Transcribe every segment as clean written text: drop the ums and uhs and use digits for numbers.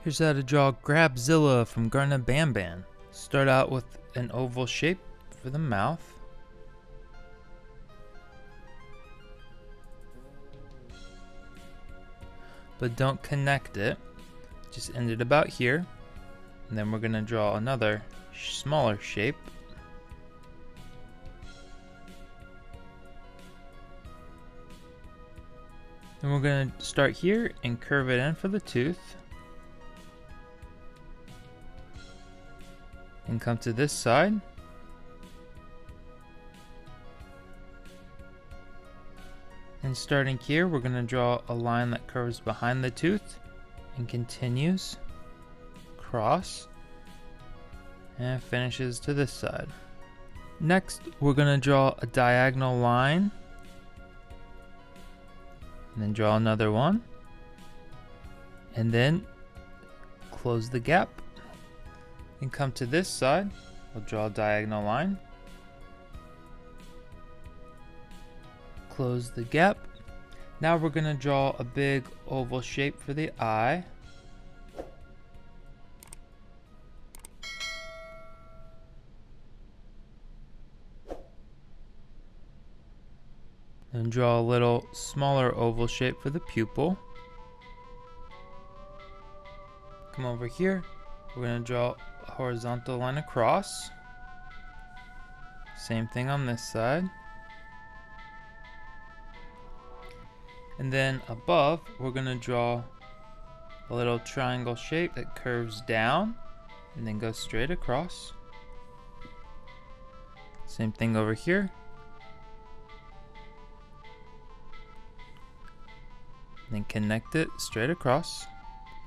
Here's how to draw CRABZILLA from Garten of BanBan. Start out with an oval shape for the mouth. But don't connect it. Just end it about here. And then we're going to draw another smaller shape. Then we're going to start here and curve it in for the tooth. And come to this side. And starting here, we're going to draw a line that curves behind the tooth and continues across and finishes to this side. Next, we're going to draw a diagonal line and then draw another one and then close the gap and come to this side. We'll draw a diagonal line, close the gap. Now we're going to draw a big oval shape for the eye. And draw a little smaller oval shape for the pupil. Come over here. We're going to draw a horizontal line across. Same thing on this side. And then above, we're going to draw a little triangle shape that curves down and then goes straight across. Same thing over here. And then connect it straight across.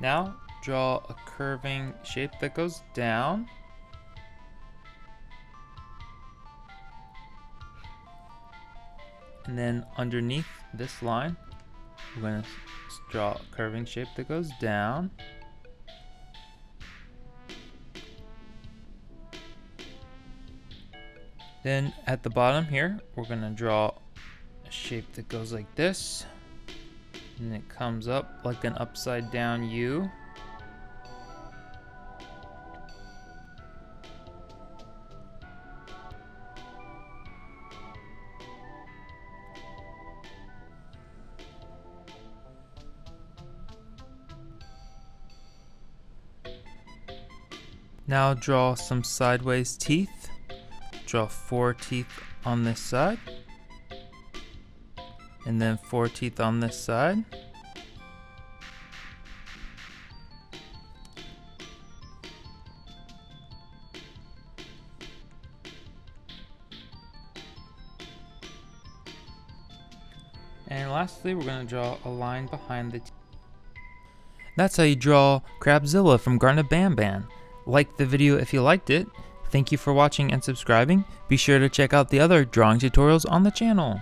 Now draw a curving shape that goes down. And then underneath this line, we're going to draw a curving shape that goes down. Then at the bottom here, we're going to draw a shape that goes like this. And it comes up like an upside down U. Now draw some sideways teeth. Draw 4 teeth on this side. And then 4 teeth on this side. And lastly, we're going to draw a line behind the teeth. That's how you draw CRABZILLA from Garten of BanBan. Like the video if you liked it. Thank you for watching and subscribing. Be sure to check out the other drawing tutorials on the channel.